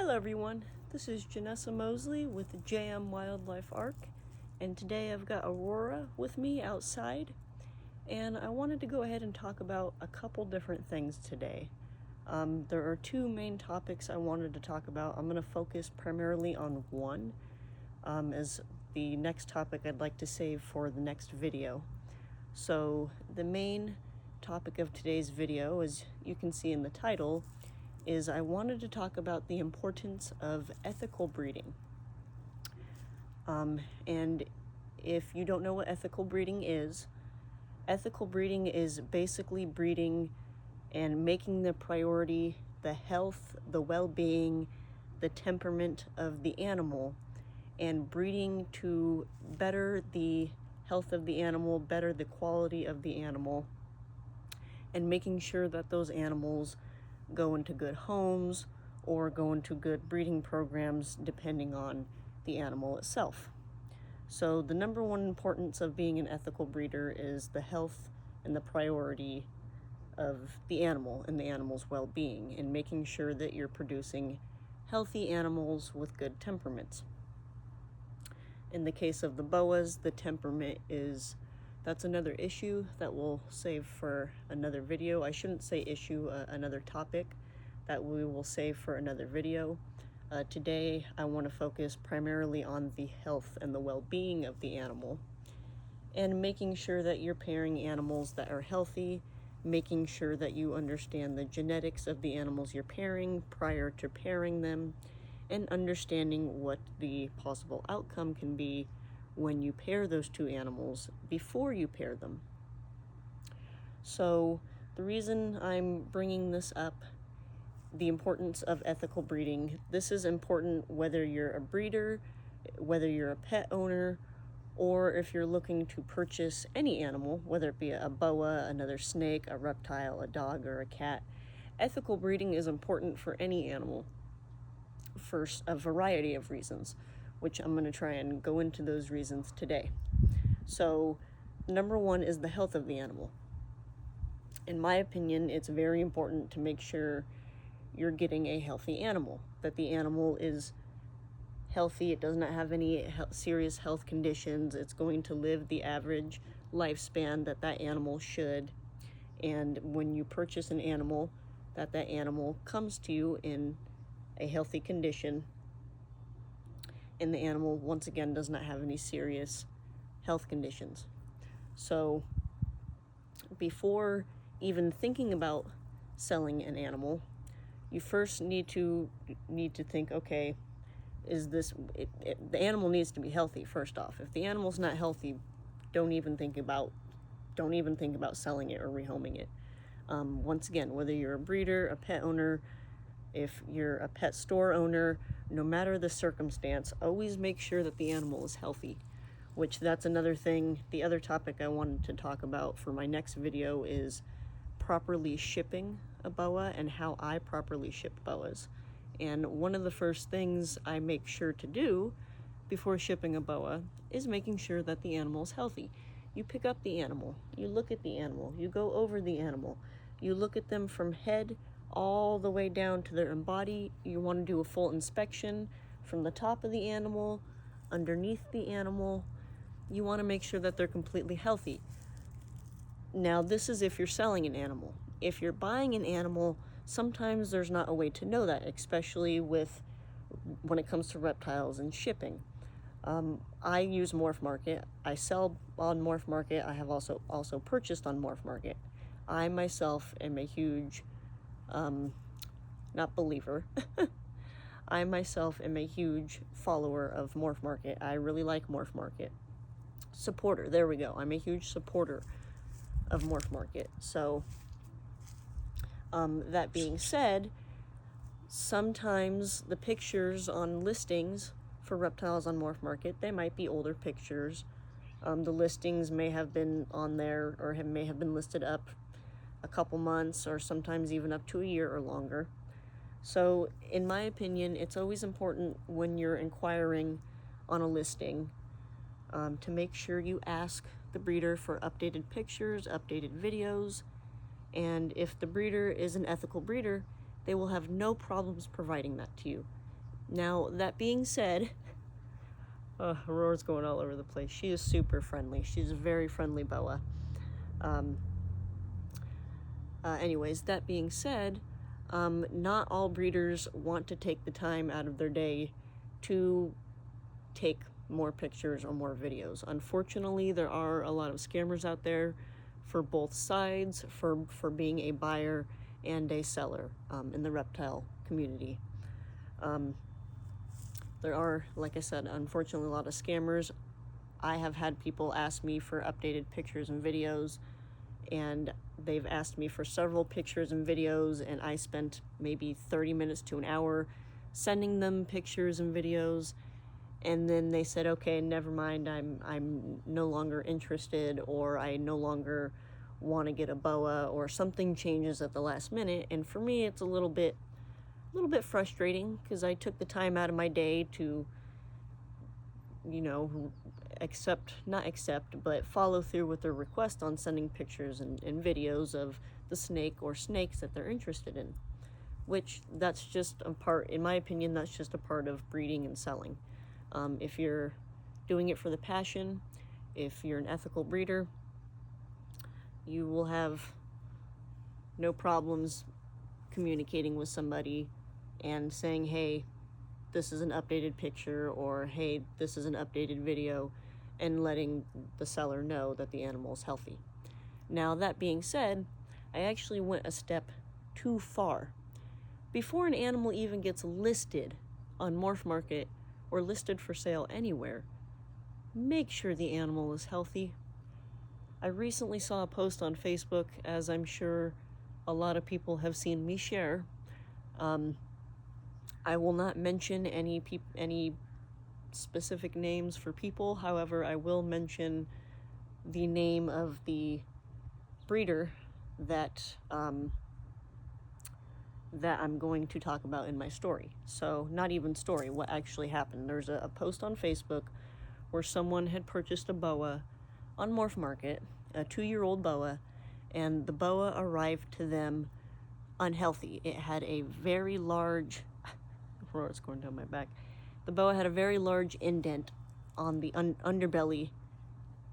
Hello everyone, this is Janessa Mosley with JM Wildlife Arc, and today I've got Aurora with me outside, and I wanted to go ahead and talk about a couple different things today. There are two main topics I wanted to talk about. I'm going to focus primarily on one, as the next topic I'd like to save for the next video. So the main topic of today's video, as you can see in the title, is I wanted to talk about the importance of ethical breeding. And if you don't know what ethical breeding is basically breeding and making the priority the health, the well-being, the temperament of the animal, and breeding to better the health of the animal, better the quality of the animal, and making sure that those animals go into good homes or go into good breeding programs depending on the animal itself. So the number one importance of being an ethical breeder is the health and the priority of the animal and the animal's well-being, and making sure that you're producing healthy animals with good temperaments. In the case of the boas, the temperament that's another issue that we'll save for another video. I shouldn't say issue, another topic that we will save for another video. Today, I want to focus primarily on the health and the well-being of the animal, and making sure that you're pairing animals that are healthy, making sure that you understand the genetics of the animals you're pairing prior to pairing them, and understanding what the possible outcome can be when you pair those two animals before you pair them. So the reason I'm bringing this up, the importance of ethical breeding, this is important whether you're a breeder, whether you're a pet owner, or if you're looking to purchase any animal, whether it be a boa, another snake, a reptile, a dog, or a cat. Ethical breeding is important for any animal for a variety of reasons, which I'm going to try and go into those reasons today. So, number one is the health of the animal. In my opinion, it's very important to make sure you're getting a healthy animal, that the animal is healthy, it does not have any serious health conditions, it's going to live the average lifespan that animal should, and when you purchase an animal, that animal comes to you in a healthy condition, and the animal, once again, does not have any serious health conditions. So before even thinking about selling an animal, you first need to think, okay, the animal needs to be healthy first off. If the animal's not healthy, don't even think about selling it or rehoming it. Once again, whether you're a breeder, a pet owner, if you're a pet store owner, no matter the circumstance, always make sure that the animal is healthy, which that's another thing. The other topic I wanted to talk about for my next video is properly shipping a boa and how I properly ship boas. And one of the first things I make sure to do before shipping a boa is making sure that the animal is healthy. You pick up the animal, you look at the animal, you go over the animal, you look at them from head all the way down to their body. You want to do a full inspection from the top of the animal, underneath the animal. You want to make sure that they're completely healthy. Now, this is if you're selling an animal. If you're buying an animal, sometimes there's not a way to know that, especially when it comes to reptiles and shipping. I use Morph Market. I sell on Morph Market. I have also purchased on Morph Market. I myself am a huge not believer. I myself am a huge follower of Morph Market. I really like Morph Market. Supporter, there we go. I'm a huge supporter of Morph Market. So, that being said, sometimes the pictures on listings for reptiles on Morph Market, they might be older pictures. The listings may have been on there or may have been listed up a couple months or sometimes even up to a year or longer. So in my opinion, it's always important when you're inquiring on a listing to make sure you ask the breeder for updated pictures, updated videos, and if the breeder is an ethical breeder, they will have no problems providing that to you. Now, that being said, Aurora's going all over the place. She is super friendly. She's a very friendly boa. Anyways, that being said, not all breeders want to take the time out of their day to take more pictures or more videos. Unfortunately, there are a lot of scammers out there for both sides, for being a buyer and a seller in the reptile community. There are, like I said, unfortunately a lot of scammers. I have had people ask me for updated pictures and videos, and they've asked me for several pictures and videos, and I spent maybe 30 minutes to an hour sending them pictures and videos, and then they said, okay, never mind, I'm no longer interested, or I no longer want to get a boa, or something changes at the last minute. And for me, it's a little bit frustrating, because I took the time out of my day to, you know, but follow through with their request on sending pictures and videos of the snake or snakes that they're interested in, which that's just a part, in my opinion, that's just a part of breeding and selling. If you're doing it for the passion, if you're an ethical breeder, you will have no problems communicating with somebody and saying, hey, this is an updated picture, or hey, this is an updated video, and letting the seller know that the animal is healthy. Now, that being said, I actually went a step too far. Before an animal even gets listed on Morph Market or listed for sale anywhere, make sure the animal is healthy. I recently saw a post on Facebook, as I'm sure a lot of people have seen me share. I will not mention any specific names for people. However, I will mention the name of the breeder that that I'm going to talk about in my story. So, not even story, what actually happened. There's a post on Facebook where someone had purchased a boa on Morph Market, a 2-year-old boa, and the boa arrived to them unhealthy. It had a very large, it's going down my back. The boa had a very large indent on the underbelly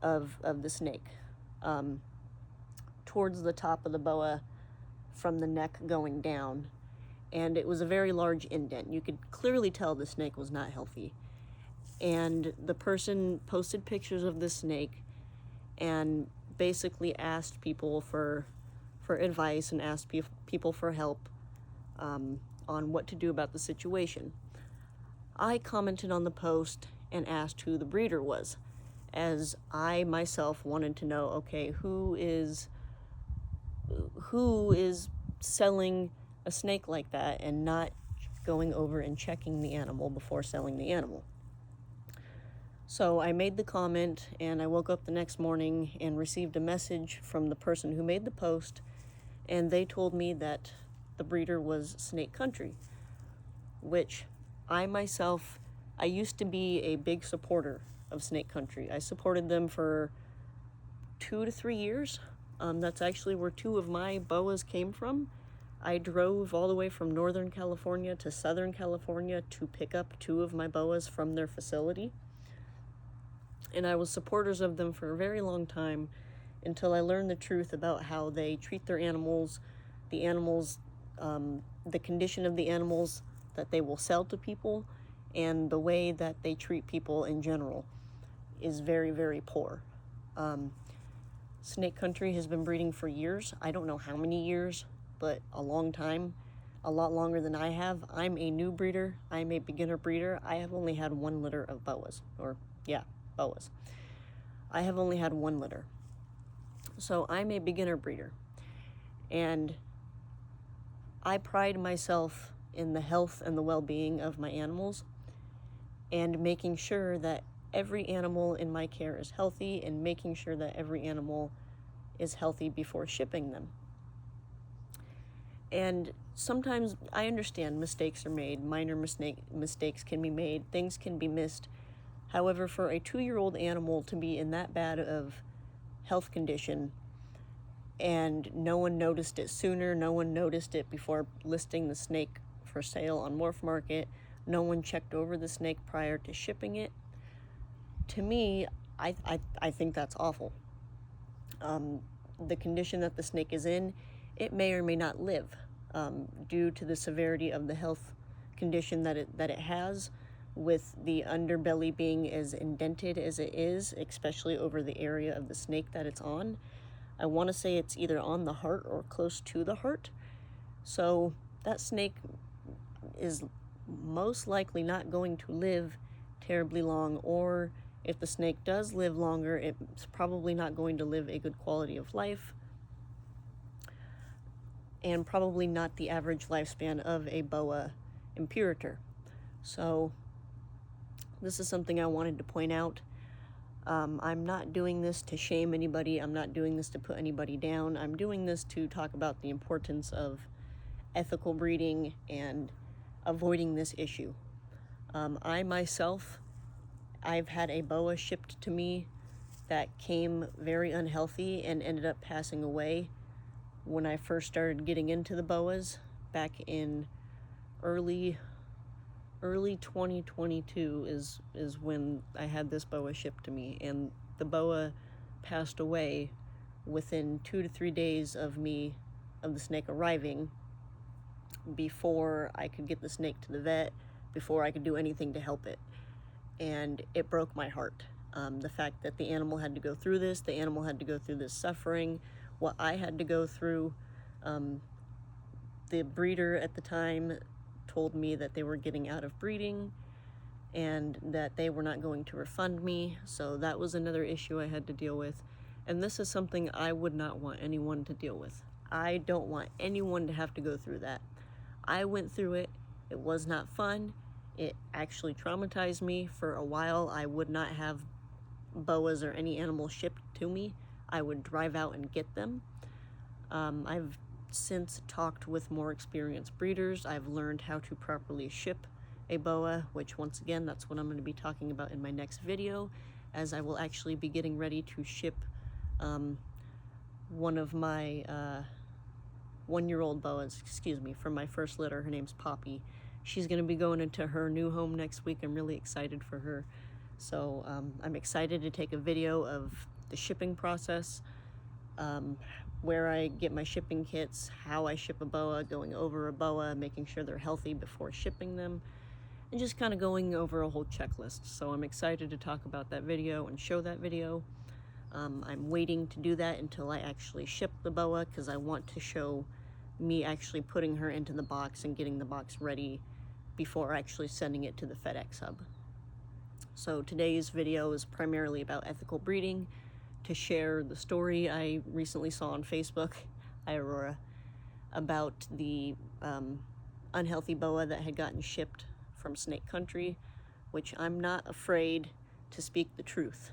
of the snake, towards the top of the boa from the neck going down, and it was a very large indent. You could clearly tell the snake was not healthy. And the person posted pictures of the snake and basically asked people for advice and asked people for help on what to do about the situation. I commented on the post and asked who the breeder was, as I myself wanted to know, okay, who is selling a snake like that and not going over and checking the animal before selling the animal. So I made the comment, and I woke up the next morning and received a message from the person who made the post, and they told me that the breeder was Snake Country, which I myself, I used to be a big supporter of Snake Country. I supported them for 2 to 3 years. That's actually where 2 of my boas came from. I drove all the way from Northern California to Southern California to pick up 2 of my boas from their facility. And I was supporters of them for a very long time, until I learned the truth about how they treat their animals, the condition of the animals that they will sell to people, and the way that they treat people in general is very, very poor. Snake Country has been breeding for years. I don't know how many years, but a long time, a lot longer than I have. I'm a new breeder. I'm a beginner breeder. I have only had 1 litter of boas, boas. I have only had 1 litter. So I'm a beginner breeder, and I pride myself in the health and the well-being of my animals, and making sure that every animal in my care is healthy, and making sure that every animal is healthy before shipping them. And sometimes I understand mistakes are made, minor mistakes can be made, things can be missed. However, for a 2-year-old animal to be in that bad of health condition, and no one noticed it sooner, no one noticed it before listing the snake for sale on Morph Market, No one checked over the snake prior to shipping it. To me, I think that's awful. The condition that the snake is in, it may or may not live due to the severity of the health condition that it has, with the underbelly being as indented as it is, especially over the area of the snake that it's on. I want to say it's either on the heart or close to the heart. So that snake is most likely not going to live terribly long, or if the snake does live longer, it's probably not going to live a good quality of life, and probably not the average lifespan of a boa imperator. So this is something I wanted to point out. I'm not doing this to shame anybody. I'm not doing this to put anybody down. I'm doing this to talk about the importance of ethical breeding and avoiding this issue. I myself, I've had a boa shipped to me that came very unhealthy and ended up passing away when I first started getting into the boas back in early 2022 is when I had this boa shipped to me, and the boa passed away within 2 to 3 days of the snake arriving, before I could get the snake to the vet, before I could do anything to help it. And it broke my heart. The fact that the animal had to go through this, the animal had to go through this suffering, what I had to go through. The breeder at the time told me that they were getting out of breeding and that they were not going to refund me. So that was another issue I had to deal with. And this is something I would not want anyone to deal with. I don't want anyone to have to go through that. I went through it. It was not fun. It actually traumatized me. For a while, I would not have boas or any animal shipped to me. I would drive out and get them. I've since talked with more experienced breeders. I've learned how to properly ship a boa, which once again, that's what I'm going to be talking about in my next video, as I will actually be getting ready to ship one of my 1-year-old boas, from my first litter. Her name's Poppy. She's going to be going into her new home next week. I'm really excited for her. So I'm excited to take a video of the shipping process, where I get my shipping kits, how I ship a boa, going over a boa, making sure they're healthy before shipping them, and just kind of going over a whole checklist. So I'm excited to talk about that video and show that video. I'm waiting to do that until I actually ship the boa, because I want to show me actually putting her into the box and getting the box ready before actually sending it to the FedEx hub. So today's video is primarily about ethical breeding, to share the story I recently saw on Facebook, hi Aurora, about the unhealthy boa that had gotten shipped from Snake Country, which I'm not afraid to speak the truth.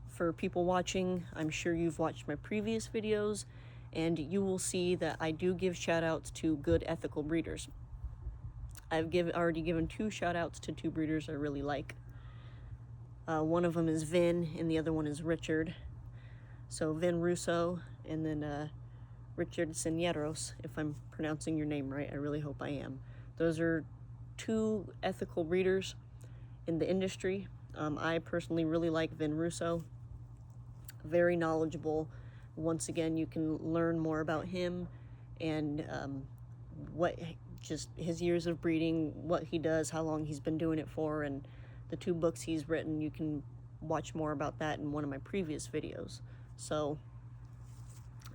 For people watching, I'm sure you've watched my previous videos, and you will see that I do give shout outs to good ethical breeders. I've already given 2 shout outs to 2 breeders I really like. One of them is Vin, and the other one is Richard. So Vin Russo, and then Richard Senieros, if I'm pronouncing your name right. I really hope I am. Those are 2 ethical breeders in the industry. I personally really like Vin Russo. Very knowledgeable. Once again, you can learn more about him and just his years of breeding, what he does, how long he's been doing it for, and the 2 books he's written. You can watch more about that in one of my previous videos. So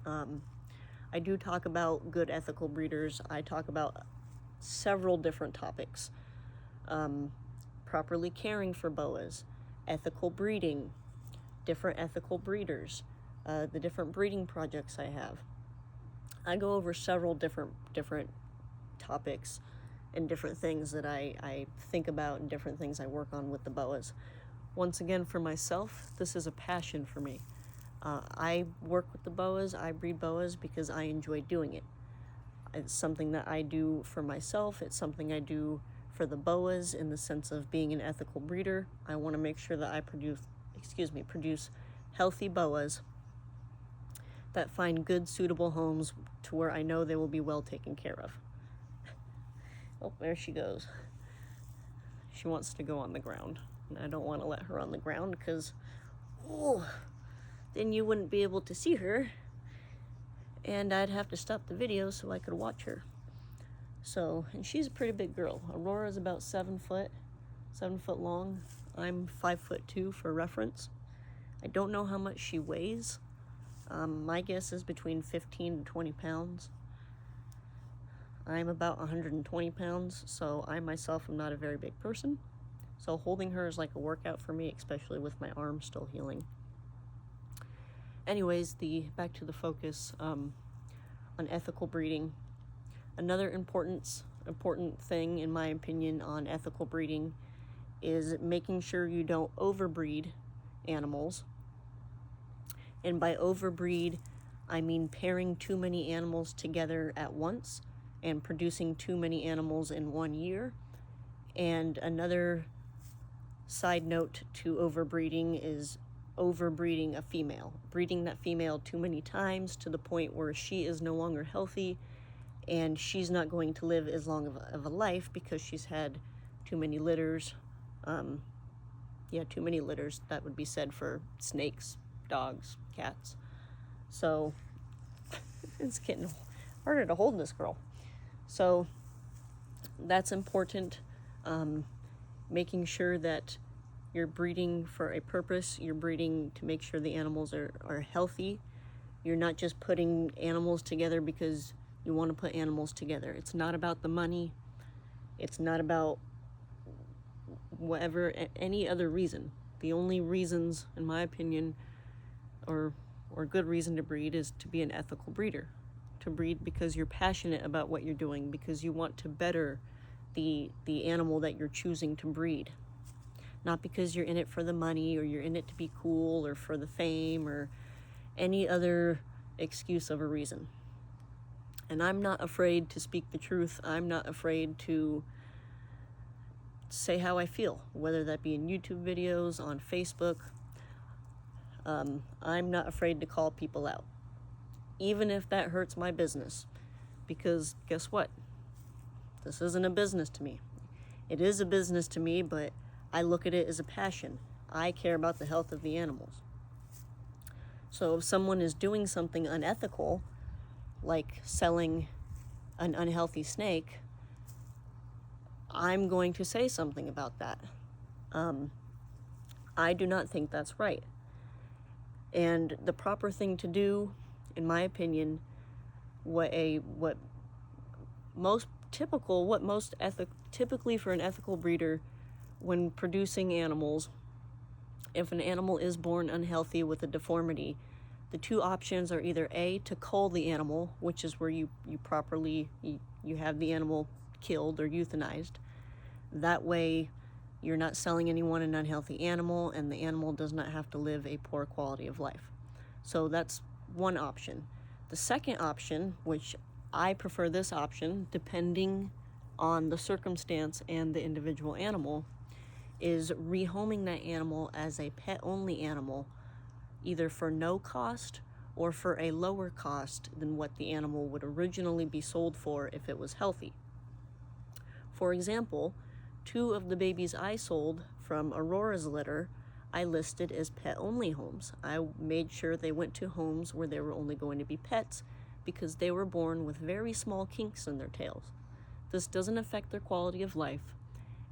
I do talk about good ethical breeders. I talk about several different topics. Properly caring for boas, ethical breeding, different ethical breeders, the different breeding projects I have. I go over several different topics and different things that I think about and different things I work on with the boas. Once again, for myself, this is a passion for me. I work with the boas, I breed boas because I enjoy doing it. It's something that I do for myself. It's something I do for the boas in the sense of being an ethical breeder. I want to make sure that I produce healthy boas that find good, suitable homes to where I know they will be well taken care of. Oh, there she goes. She wants to go on the ground. And I don't want to let her on the ground because, oh, then you wouldn't be able to see her. And I'd have to stop the video so I could watch her. So, and she's a pretty big girl. Aurora's about 7 foot long. I'm 5'2" for reference. I don't know how much she weighs. My guess is between 15 to 20 pounds. I'm about 120 pounds, so I myself am not a very big person. So holding her is like a workout for me, especially with my arm still healing. Anyways, back to the focus on ethical breeding. Another important thing, in my opinion, on ethical breeding is making sure you don't overbreed animals. And by overbreed, I mean pairing too many animals together at once and producing too many animals in 1 year. And another side note to overbreeding is overbreeding a female, breeding that female too many times to the point where she is no longer healthy and she's not going to live as long of a life because she's had too many litters. Too many litters. That would be said for snakes, dogs, cats. So it's getting harder to hold this girl. So that's important. Making sure that you're breeding for a purpose. You're breeding to make sure the animals are healthy. You're not just putting animals together because you want to put animals together. It's not about the money. It's not about whatever, any other reason. The only reasons, in my opinion, or good reason to breed is to be an ethical breeder. To breed because you're passionate about what you're doing, because you want to better the animal that you're choosing to breed. Not because you're in it for the money or you're in it to be cool or for the fame or any other excuse of a reason. And I'm not afraid to speak the truth. I'm not afraid to say how I feel, whether that be in YouTube videos, on Facebook. I'm not afraid to call people out, even if that hurts my business, because guess what? This isn't a business to me. It is a business to me, but I look at it as a passion. I care about the health of the animals. So if someone is doing something unethical, like selling an unhealthy snake, I'm going to say something about that. I do not think that's right. And the proper thing to do, in my opinion, typically for an ethical breeder, when producing animals, if an animal is born unhealthy with a deformity, the two options are either A, to cull the animal, which is where you have the animal killed or euthanized. That way you're not selling anyone an unhealthy animal and the animal does not have to live a poor quality of life. So that's one option. The second option, which I prefer this option depending on the circumstance and the individual animal, is rehoming that animal as a pet-only animal, either for no cost or for a lower cost than what the animal would originally be sold for if it was healthy. For example, 2 of the babies I sold from Aurora's litter, I listed as pet-only homes. I made sure they went to homes where they were only going to be pets because they were born with very small kinks in their tails. This doesn't affect their quality of life,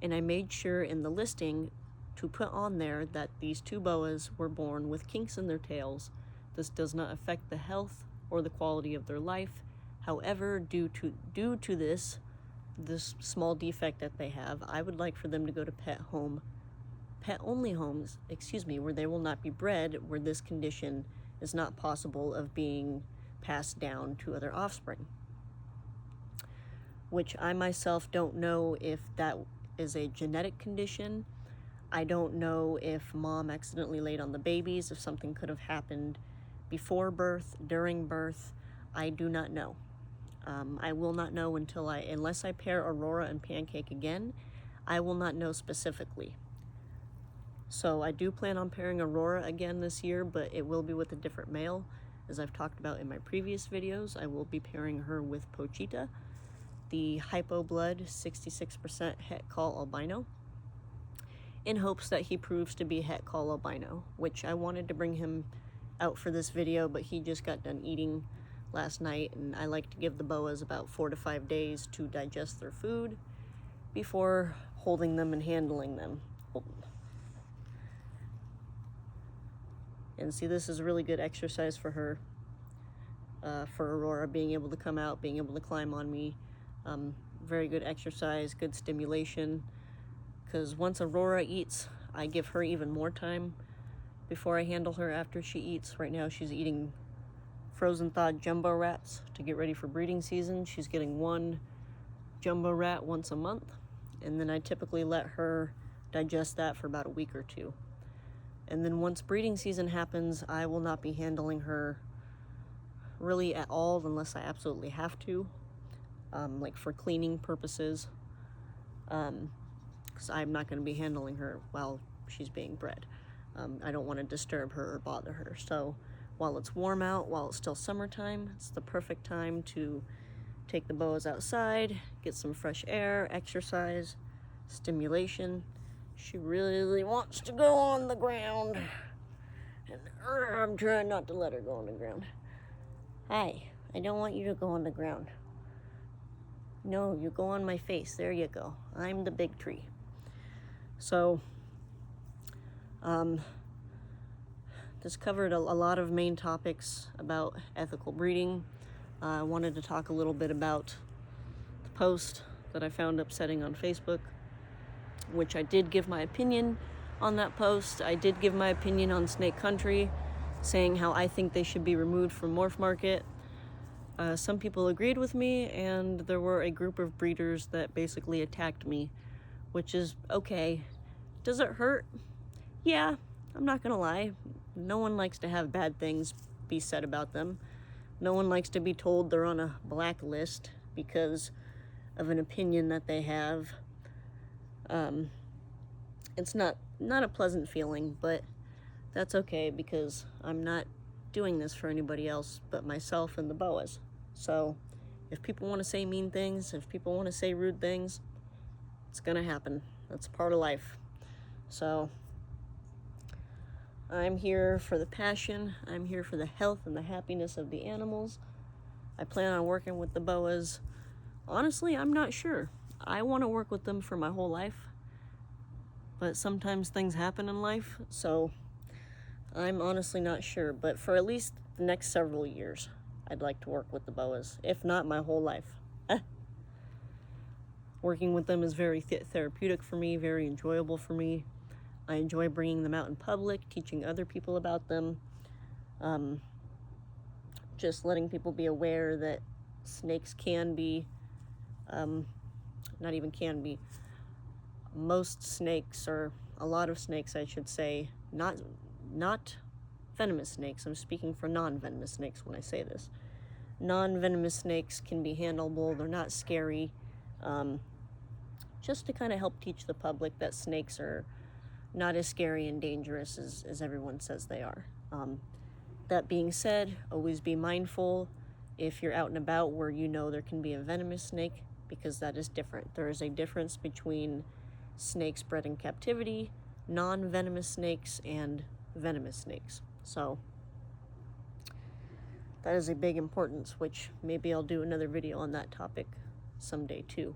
and I made sure in the listing to put on there that these 2 boas were born with kinks in their tails. This does not affect the health or the quality of their life. However, due to this small defect that they have, I would like for them to go to pet-only homes, where they will not be bred, where this condition is not possible of being passed down to other offspring. Which I myself don't know if that is a genetic condition. I don't know if mom accidentally laid on the babies, if something could have happened before birth, during birth. I do not know. I will not know unless I pair Aurora and Pancake again, I will not know specifically. So I do plan on pairing Aurora again this year, but it will be with a different male. As I've talked about in my previous videos, I will be pairing her with Pochita. the hypo blood 66% het call albino, in hopes that he proves to be het call albino, which I wanted to bring him out for this video, but he just got done eating last night, and I like to give the boas about 4 to 5 days to digest their food before holding them and handling them. And see, this is a really good exercise for her, for Aurora, being able to come out, being able to climb on me. Very good exercise, good stimulation, because once Aurora eats, I give her even more time before I handle her after she eats. Right now she's eating frozen thawed jumbo rats to get ready for breeding season. She's getting 1 jumbo rat once a month, and then I typically let her digest that for about a week or 2. And then once breeding season happens, I will not be handling her really at all unless I absolutely have to, like for cleaning purposes, because I'm not going to be handling her while she's being bred. I don't want to disturb her or bother her. So while it's warm out, while it's still summertime, it's the perfect time to take the boas outside, get some fresh air, exercise, stimulation. She really wants to go on the ground, and I'm trying not to let her go on the ground. Hi, I don't want you to go on the ground. No, you go on my face. There you go. I'm the big tree. So, this covered a lot of main topics about ethical breeding. I wanted to talk a little bit about the post that I found upsetting on Facebook, which I did give my opinion on that post. I did give my opinion on Snake Country, saying how I think they should be removed from Morph Market. Some people agreed with me, and there were a group of breeders that basically attacked me, which is okay. Does it hurt? Yeah, I'm not gonna lie. No one likes to have bad things be said about them. No one likes to be told they're on a blacklist because of an opinion that they have. It's not a pleasant feeling, but that's okay because I'm not doing this for anybody else but myself and the boas. So if people want to say mean things, if people want to say rude things, it's gonna happen. That's part of life. So I'm here for the passion. I'm here for the health and the happiness of the animals. I plan on working with the boas. Honestly, I'm not sure. I want to work with them for my whole life, but sometimes things happen in life, so I'm honestly not sure. But for at least the next several years, I'd like to work with the boas, if not my whole life. Working with them is very therapeutic for me, very enjoyable for me. I enjoy bringing them out in public, teaching other people about them, just letting people be aware that snakes can be, not even can be, most snakes, or a lot of snakes I should say, not venomous snakes, I'm speaking for non-venomous snakes when I say this. Non-venomous snakes can be handleable, they're not scary, just to kind of help teach the public that snakes are not as scary and dangerous as everyone says they are. That being said, always be mindful if you're out and about where you know there can be a venomous snake, because that is different. There is a difference between snakes bred in captivity, non-venomous snakes, and venomous snakes. So that is a big importance, which maybe I'll do another video on that topic someday too.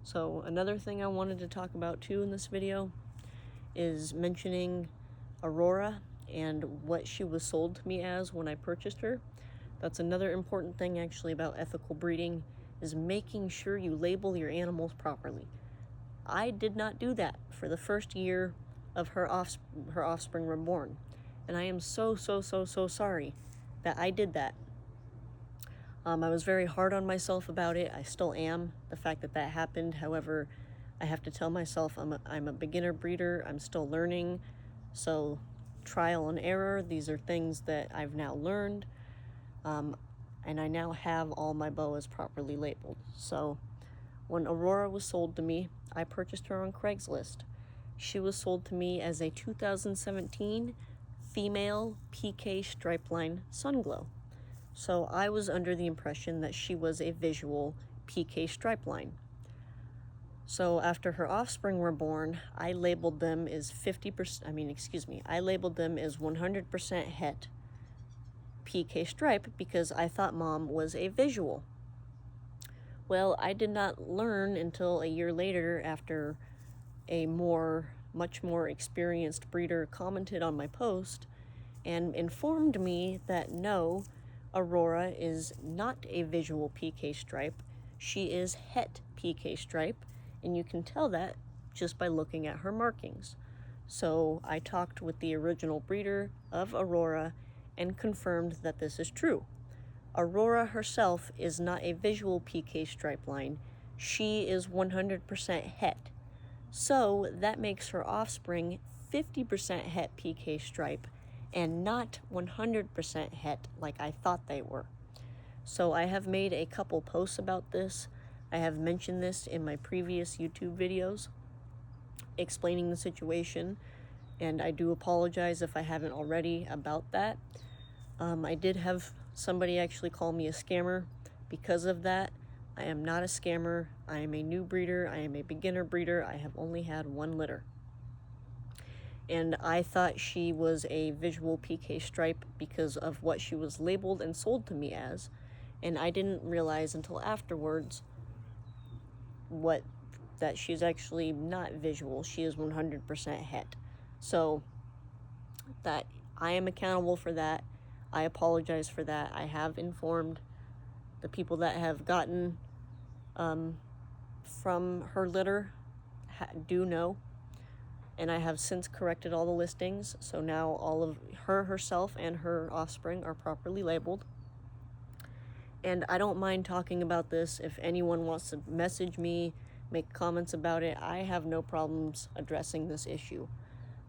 So another thing I wanted to talk about too in this video is mentioning Aurora and what she was sold to me as when I purchased her. That's another important thing actually about ethical breeding, is making sure you label your animals properly. I did not do that for the first year of her offspring were born, and I am so sorry that I did that. I was very hard on myself about it. I still am, the fact that that happened. However, I have to tell myself I'm a beginner breeder. I'm still learning. So trial and error, these are things that I've now learned. And I now have all my boas properly labeled. So when Aurora was sold to me, I purchased her on Craigslist. She was sold to me as a 2017 female PK Stripeline Sunglow. So I was under the impression that she was a visual PK stripe line. So after her offspring were born, I labeled them as 100% het PK stripe because I thought Mom was a visual. Well, I did not learn until a year later, after a much more experienced breeder commented on my post and informed me that no, Aurora is not a visual PK stripe. She is het PK stripe, and you can tell that just by looking at her markings. So I talked with the original breeder of Aurora and confirmed that this is true. Aurora herself is not a visual PK stripe line. She is 100% het. So that makes her offspring 50% het PK stripe and not 100% het like I thought they were. So I have made a couple posts about this. I have mentioned this in my previous YouTube videos explaining the situation, and I do apologize if I haven't already about that. I did have somebody actually call me a scammer because of that. I am not a scammer. I am a new breeder. I am a beginner breeder. I have only had one litter. And I thought she was a visual PK stripe because of what she was labeled and sold to me as. And I didn't realize until afterwards that she's actually not visual. She is 100% het. So that I am accountable for that. I apologize for that. I have informed the people that have gotten from her litter do know, and I have since corrected all the listings, so now all of herself and her offspring are properly labeled. And I don't mind talking about this. If anyone wants to message me, make comments about it, I have no problems addressing this issue.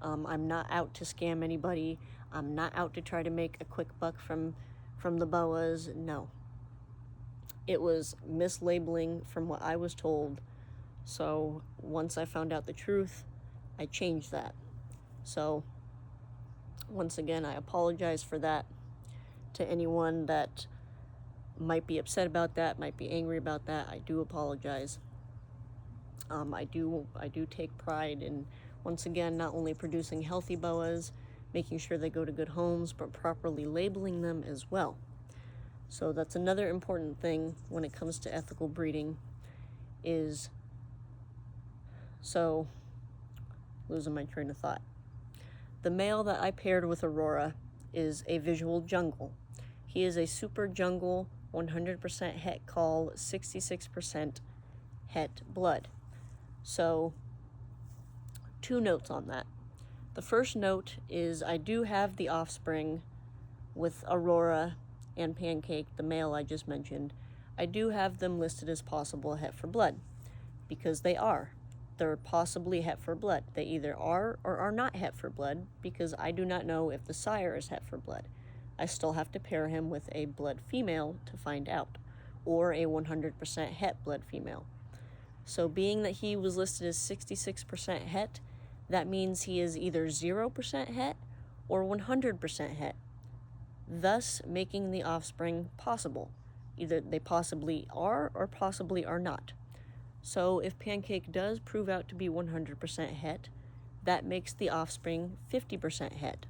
I'm not out to scam anybody. I'm not out to try to make a quick buck from the boas. No. It was mislabeling from what I was told. So once I found out the truth, I changed that. So once again, I apologize for that to anyone that might be upset about that, might be angry about that. I do apologize. I do take pride in, once again, not only producing healthy boas, making sure they go to good homes, but properly labeling them as well. So that's another important thing when it comes to ethical breeding is, so losing my train of thought. The male that I paired with Aurora is a visual jungle. He is a super jungle, 100% het call, 66% het blood. So 2 notes on that. The first note is I do have the offspring with Aurora and Pancake, the male I just mentioned. I do have them listed as possible het for blood because they are. They're possibly het for blood. They either are or are not het for blood because I do not know if the sire is het for blood. I still have to pair him with a blood female to find out, or a 100% het blood female. So being that he was listed as 66% het, that means he is either 0% het or 100% het, thus making the offspring possible. Either they possibly are or possibly are not. So if Pancake does prove out to be 100% het, that makes the offspring 50% het.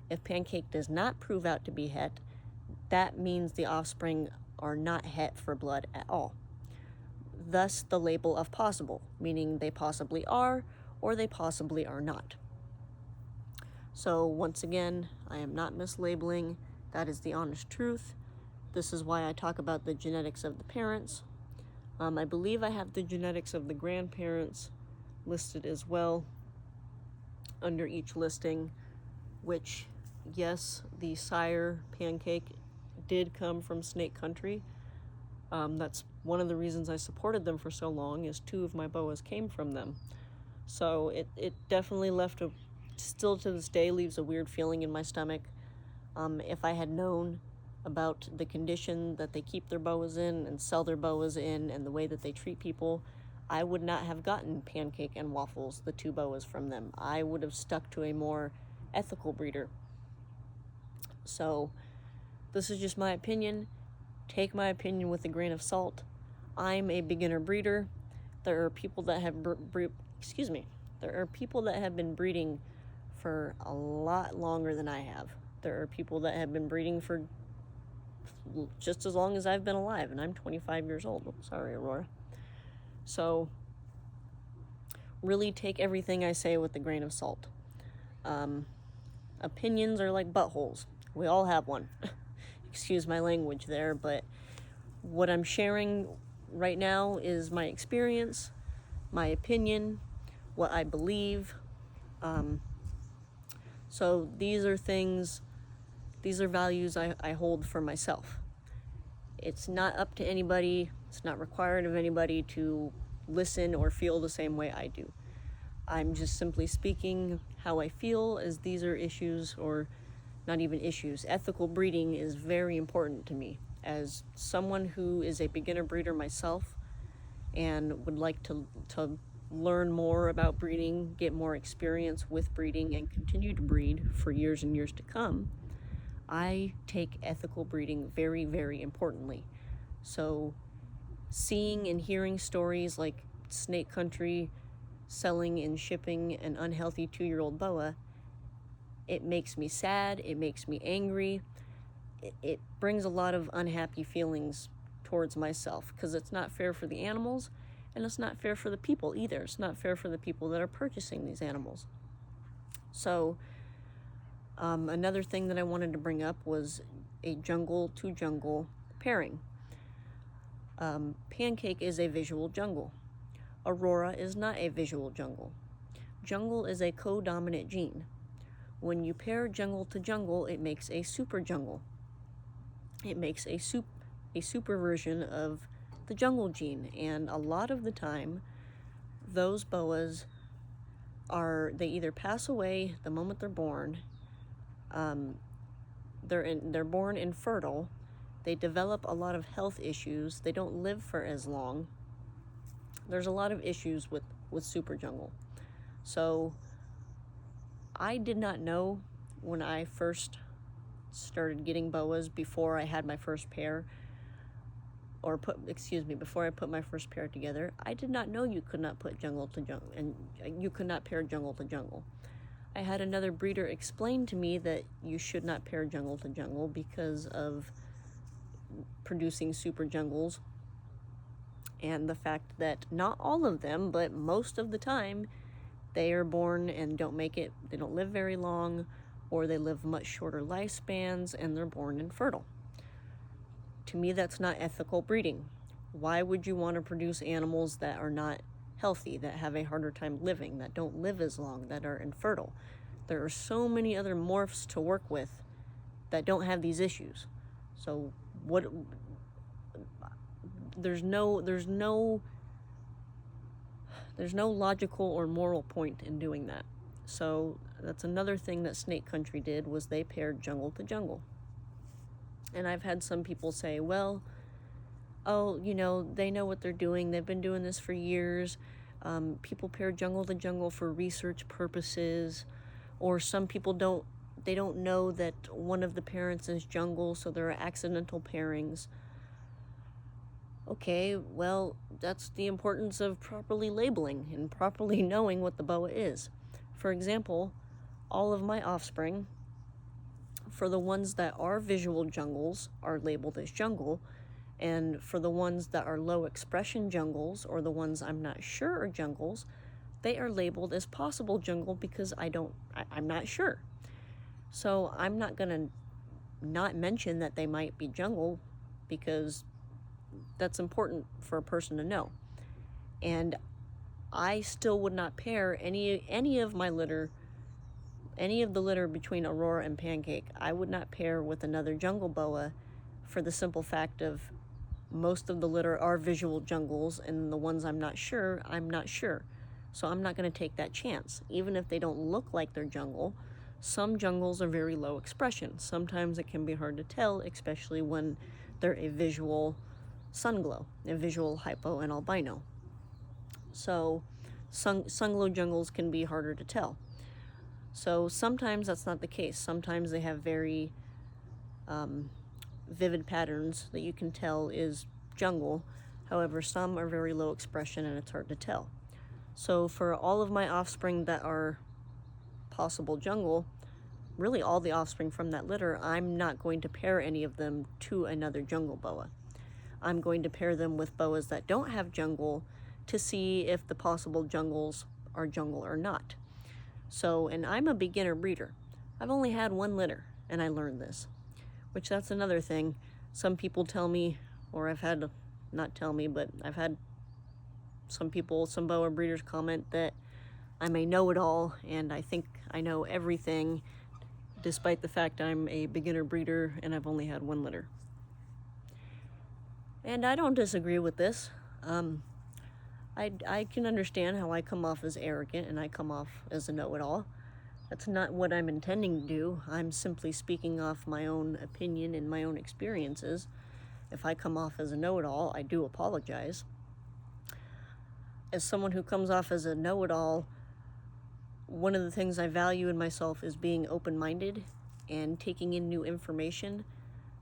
If Pancake does not prove out to be het, that means the offspring are not het for blood at all. Thus the label of possible, meaning they possibly are or they possibly are not. So once again, I am not mislabeling. That is the honest truth. This is why I talk about the genetics of the parents. I believe I have the genetics of the grandparents listed as well under each listing, which, yes, the sire Pancake did come from Snake Country. That's one of the reasons I supported them for so long, is 2 of my boas came from them. So it definitely still to this day leaves a weird feeling in my stomach. If I had known about the condition that they keep their boas in and sell their boas in and the way that they treat people, I would not have gotten Pancake and Waffles, the 2 boas, from them. I would have stuck to a more ethical breeder. So this is just my opinion. Take my opinion with a grain of salt. I'm a beginner breeder. There are people that have there are people that have been breeding for a lot longer than I have. There are people that have been breeding for just as long as I've been alive, and I'm 25 years old. Oh, sorry, Aurora. So really take everything I say with a grain of salt. Opinions are like buttholes. We all have one. Excuse my language there, but what I'm sharing right now is my experience, my opinion, what I believe. So these are values I hold for myself. It's not up to anybody, it's not required of anybody to listen or feel the same way I do. I'm just simply speaking how I feel, as these are issues, or not even issues. Ethical breeding is very important to me. As someone who is a beginner breeder myself and would like to learn more about breeding, get more experience with breeding, and continue to breed for years and years to come, I take ethical breeding very, very importantly. So seeing and hearing stories like Snake Country selling and shipping an unhealthy 2-year-old boa, it makes me sad, it makes me angry, it brings a lot of unhappy feelings towards myself, because it's not fair for the animals, and it's not fair for the people either. It's not fair for the people that are purchasing these animals. So another thing that I wanted to bring up was a jungle to jungle pairing. Pancake is a visual jungle. Aurora is not a visual jungle. Jungle is a co-dominant gene. When you pair jungle to jungle, it makes a super jungle. It makes a super version of the jungle gene, and a lot of the time, those boas they either pass away the moment they're born, they're born infertile, they develop a lot of health issues, they don't live for as long. There's a lot of issues with super jungle. So I did not know when I first started getting boas, before I had my first pair, before I put my first pair together, I did not know you could not put jungle to jungle, and you could not pair jungle to jungle. I had another breeder explain to me that you should not pair jungle to jungle because of producing super jungles, and the fact that not all of them, but most of the time, they are born and don't make it, they don't live very long, or they live much shorter lifespans, and they're born infertile. To me, that's not ethical breeding. Why would you want to produce animals that are not healthy, that have a harder time living, that don't live as long, that are infertile? There are so many other morphs to work with that don't have these issues. So there's no logical or moral point in doing that. So that's another thing that Snake Country did, was they paired jungle to jungle. And I've had some people say, well, oh, they know what they're doing. They've been doing this for years. People pair jungle to jungle for research purposes, or some people don't know that one of the parents is jungle, so there are accidental pairings. Okay, well, that's the importance of properly labeling and properly knowing what the boa is. For example, all of my offspring, for the ones that are visual jungles, are labeled as jungle, and for the ones that are low expression jungles, or the ones I'm not sure are jungles, they are labeled as possible jungle, because I'm not sure. So I'm not gonna not mention that they might be jungle, because that's important for a person to know. And I still would not pair any of my litter, any of the litter between Aurora and Pancake. I would not pair with another jungle boa, for the simple fact of most of the litter are visual jungles, and the ones I'm not sure. So I'm not going to take that chance. Even if they don't look like they're jungle, some jungles are very low expression. Sometimes it can be hard to tell, especially when they're a visual sunglow, a visual hypo and albino. So sunglow jungles can be harder to tell. So sometimes that's not the case. Sometimes they have very vivid patterns that you can tell is jungle. However, some are very low expression and it's hard to tell. So for all of my offspring that are possible jungle, really all the offspring from that litter, I'm not going to pair any of them to another jungle boa. I'm going to pair them with boas that don't have jungle to see if the possible jungles are jungle or not. So, and I'm a beginner breeder. I've only had one litter, and I learned this, which that's another thing. Some people tell me, or I've had, not tell me, but I've had some people, some boa breeders comment that I'm a know-it-all, and I think I know everything, despite the fact I'm a beginner breeder and I've only had one litter. And I don't disagree with this. I can understand how I come off as arrogant and I come off as a know-it-all. That's not what I'm intending to do. I'm simply speaking off my own opinion and my own experiences. If I come off as a know-it-all, I do apologize. As someone who comes off as a know-it-all, one of the things I value in myself is being open-minded and taking in new information,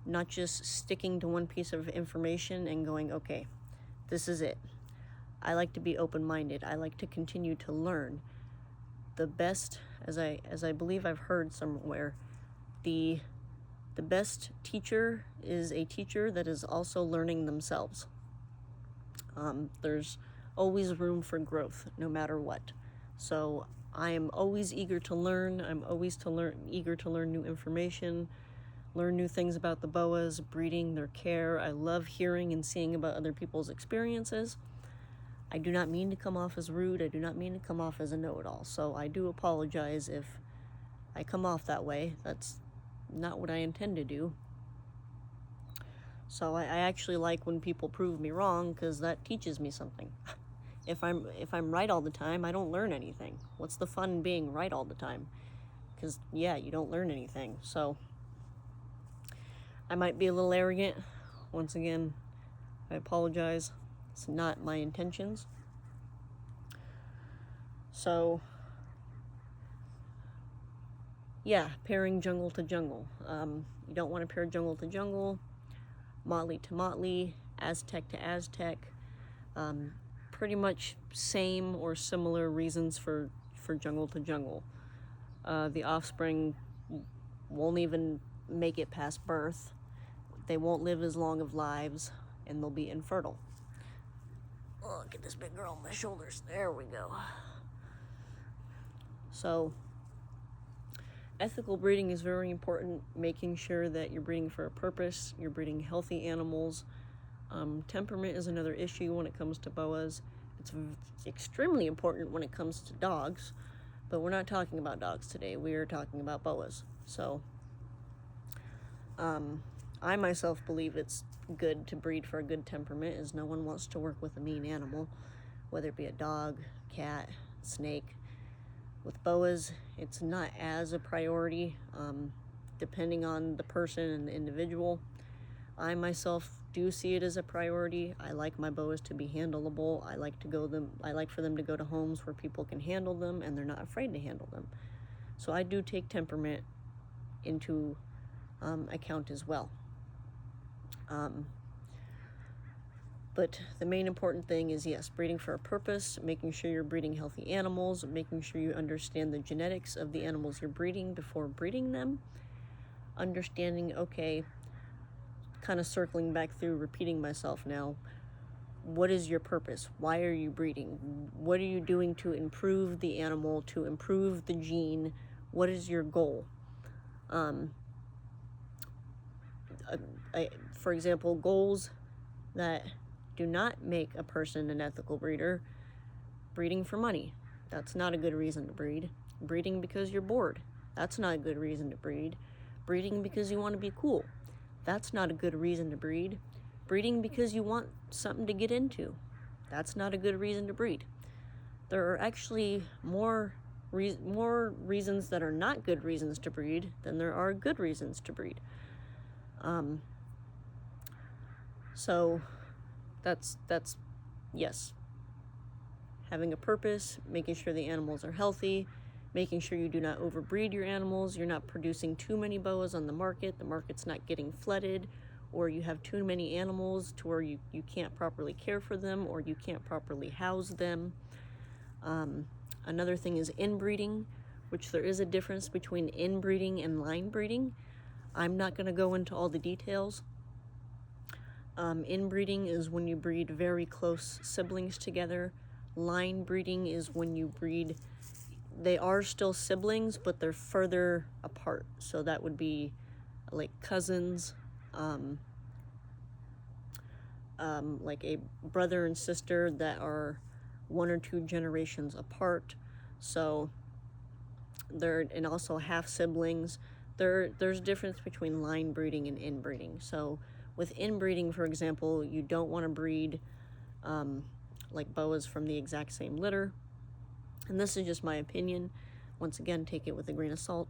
not just sticking to one piece of information and going, okay, this is it. I like to be open-minded. I like to continue to learn. The best, as I believe I've heard somewhere, the best teacher is a teacher that is also learning themselves. There's always room for growth, no matter what. So I am always eager to learn. I'm always eager to learn new information, learn new things about the boas, breeding, their care. I love hearing and seeing about other people's experiences. I do not mean to come off as rude. I do not mean to come off as a know-it-all. So I do apologize if I come off that way. That's not what I intend to do. So I actually like when people prove me wrong, because that teaches me something. If I'm right all the time, I don't learn anything. What's the fun in being right all the time? Because, yeah, you don't learn anything. So I might be a little arrogant. Once again, I apologize. It's not my intentions. So, yeah, pairing jungle to jungle. You don't want to pair jungle to jungle, motley to motley, Aztec to Aztec. Pretty much same or similar reasons for jungle to jungle. The offspring won't even make it past birth. They won't live as long of lives, and they'll be infertile. Oh, get this big girl on my shoulders. There we go. So, ethical breeding is very important, making sure that you're breeding for a purpose, you're breeding healthy animals. Temperament is another issue when it comes to boas. It's extremely important when it comes to dogs, but we're not talking about dogs today. We are talking about boas. So, I myself believe it's good to breed for a good temperament, as no one wants to work with a mean animal, whether it be a dog, cat, snake. With boas, it's not as a priority, depending on the person and the individual. I myself do see it as a priority. I like my boas to be handleable. I like for them to go to homes where people can handle them and they're not afraid to handle them. So I do take temperament into account as well. But the main important thing is, yes, breeding for a purpose, making sure you're breeding healthy animals, making sure you understand the genetics of the animals you're breeding before breeding them, understanding, okay, kind of circling back through, repeating myself now, what is your purpose? Why are you breeding? What are you doing to improve the animal, to improve the gene? What is your goal? For example, goals that do not make a person an ethical breeder. Breeding for money. That's not a good reason to breed. Breeding because you're bored. That's not a good reason to breed. Breeding because you want to be cool. That's not a good reason to breed. Breeding because you want something to get into. That's not a good reason to breed. There are actually more reasons that are not good reasons to breed than there are good reasons to breed. So that's yes. Having a purpose, making sure the animals are healthy, making sure you do not overbreed your animals, you're not producing too many boas on the market, the market's not getting flooded or you have too many animals to where you can't properly care for them, or you can't properly house them. Another thing is inbreeding, which there is a difference between inbreeding and line breeding. I'm not going to go into all the details. Inbreeding is when you breed very close siblings together. Line breeding is when you breed, they are still siblings, but they're further apart. So that would be like cousins, like a brother and sister that are 1 or 2 generations apart. So and also half siblings. There's a difference between line breeding and inbreeding. So with inbreeding, for example, you don't want to breed like boas from the exact same litter. And this is just my opinion. Once again, take it with a grain of salt.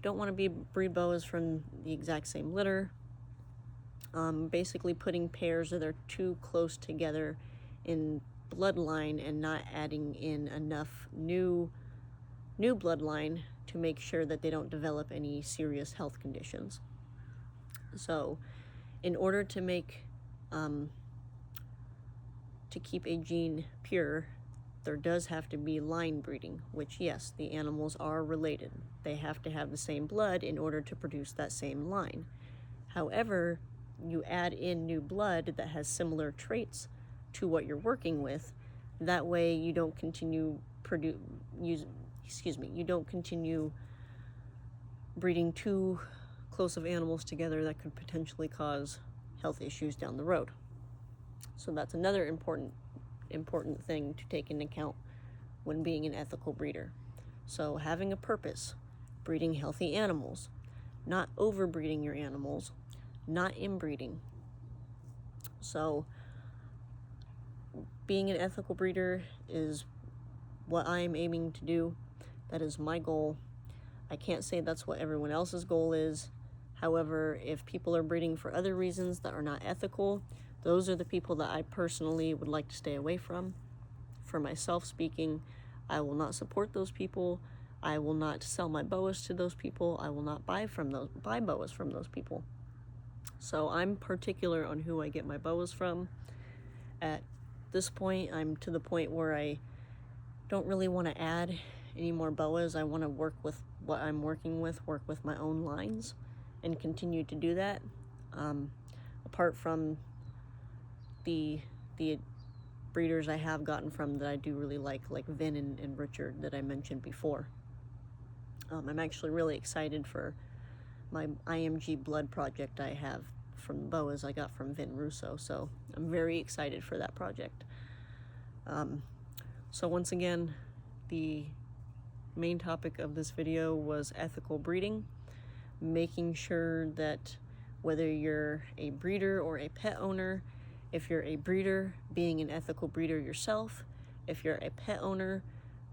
Don't want to breed boas from the exact same litter. Basically putting pairs that are too close together in bloodline and not adding in enough new bloodline to make sure that they don't develop any serious health conditions. So in order to make to keep a gene pure, there does have to be line breeding, which, yes, the animals are related. They have to have the same blood in order to produce that same line. However, you add in new blood that has similar traits to what you're working with. That way you don't continue you don't continue breeding too close of animals together that could potentially cause health issues down the road. So that's another important thing to take into account when being an ethical breeder. So having a purpose, breeding healthy animals, not overbreeding your animals, not inbreeding. So being an ethical breeder is what I am aiming to do. That is my goal. I can't say that's what everyone else's goal is. However, if people are breeding for other reasons that are not ethical, those are the people that I personally would like to stay away from. For myself speaking, I will not support those people. I will not sell my boas to those people. I will not buy boas from those people. So I'm particular on who I get my boas from. At this point, I'm to the point where I don't really want to add any more boas. I want to work with what I'm working with, work with my own lines, and continue to do that. Apart from the breeders I have gotten from that I do really like Vin and Richard that I mentioned before. I'm actually really excited for my IMG blood project I have from the boas I got from Vin Russo, so I'm very excited for that project. So once again, the main topic of this video was ethical breeding, making sure that whether you're a breeder or a pet owner, if you're a breeder, being an ethical breeder yourself, if you're a pet owner,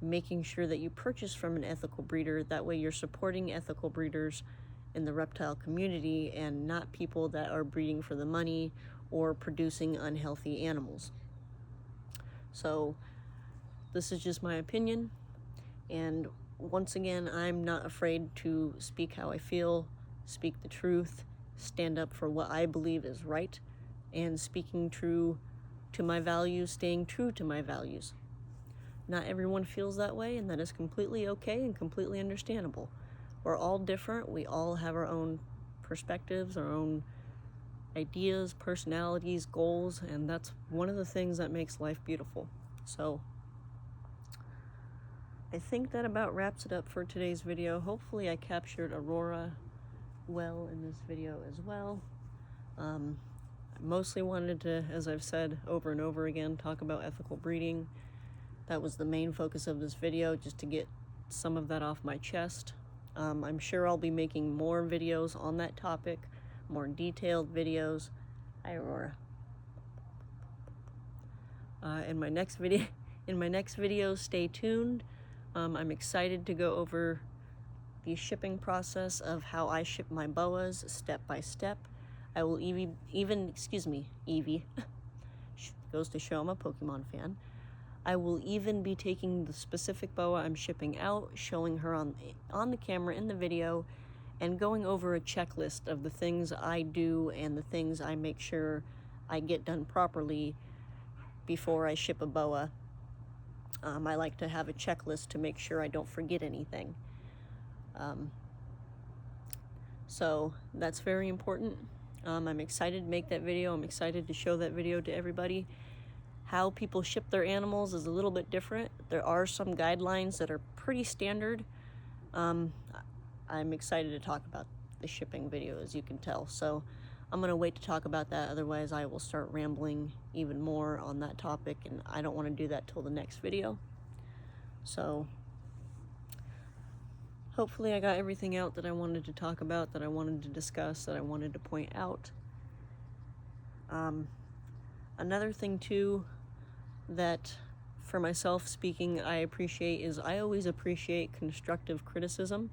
making sure that you purchase from an ethical breeder. That way you're supporting ethical breeders in the reptile community and not people that are breeding for the money or producing unhealthy animals. So this is just my opinion, and once again, I'm not afraid to speak how I feel, speak the truth, stand up for what I believe is right, and speaking true to my values, staying true to my values. Not everyone feels that way, and that is completely okay and completely understandable. We're all different. We all have our own perspectives, our own ideas, personalities, goals, and that's one of the things that makes life beautiful. So I think that about wraps it up for today's video. Hopefully I captured Aurora well in this video as well. I mostly wanted to, as I've said over and over again, talk about ethical breeding. That was the main focus of this video, just to get some of that off my chest. I'm sure I'll be making more videos on that topic, more detailed videos. Hi, Aurora. In my next video, stay tuned. I'm excited to go over the shipping process of how I ship my boas step by step. I will Evie, goes to show I'm a Pokemon fan. I will even be taking the specific boa I'm shipping out, showing her on the camera in the video, and going over a checklist of the things I do and the things I make sure I get done properly before I ship a boa. I like to have a checklist to make sure I don't forget anything. So that's very important. I'm excited to make that video. I'm excited to show that video to everybody. How people ship their animals is a little bit different. There are some guidelines that are pretty standard. I'm excited to talk about the shipping video, as you can tell. So I'm going to wait to talk about that. Otherwise, I will start rambling even more on that topic, and I don't want to do that till the next video. So hopefully I got everything out that I wanted to talk about, that I wanted to discuss, that I wanted to point out. Another thing too that for myself speaking I appreciate is I always appreciate constructive criticism.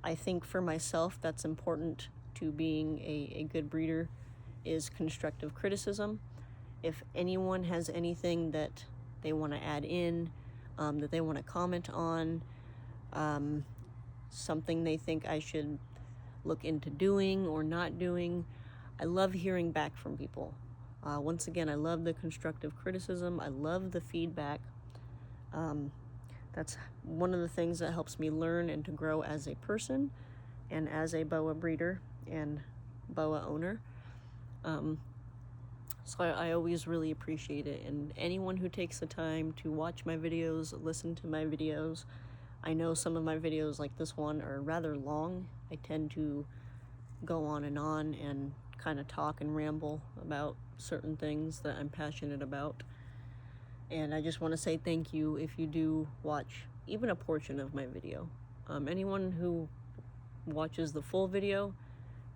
I think for myself that's important to being a good breeder, is constructive criticism. If anyone has anything that they want to add in, that they want to comment on, something they think I should look into doing or not doing, I love hearing back from people. Once again, I love the constructive criticism. I love the feedback. That's one of the things that helps me learn and to grow as a person and as a boa breeder and boa owner. So I always really appreciate it. And anyone who takes the time to watch my videos, listen to my videos, I know some of my videos like this one are rather long. I tend to go on and kind of talk and ramble about certain things that I'm passionate about. And I just want to say thank you if you do watch even a portion of my video. Anyone who watches the full video,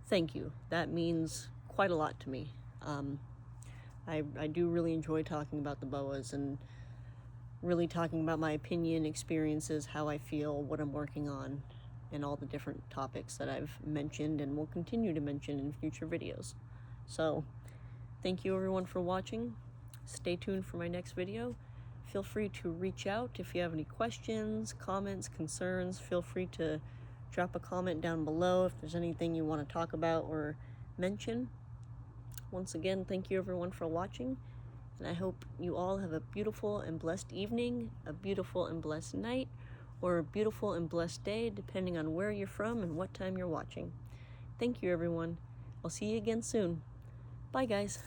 thank you. That means quite a lot to me. I do really enjoy talking about the boas and really talking about my opinion, experiences, how I feel, what I'm working on, and all the different topics that I've mentioned and will continue to mention in future videos. So thank you everyone for watching. Stay tuned for my next video. Feel free to reach out if you have any questions, comments, concerns. Feel free to drop a comment down below if there's anything you want to talk about or mention. Once again, thank you everyone for watching, and I hope you all have a beautiful and blessed evening, a beautiful and blessed night, or a beautiful and blessed day, depending on where you're from and what time you're watching. Thank you everyone. I'll see you again soon. Bye guys.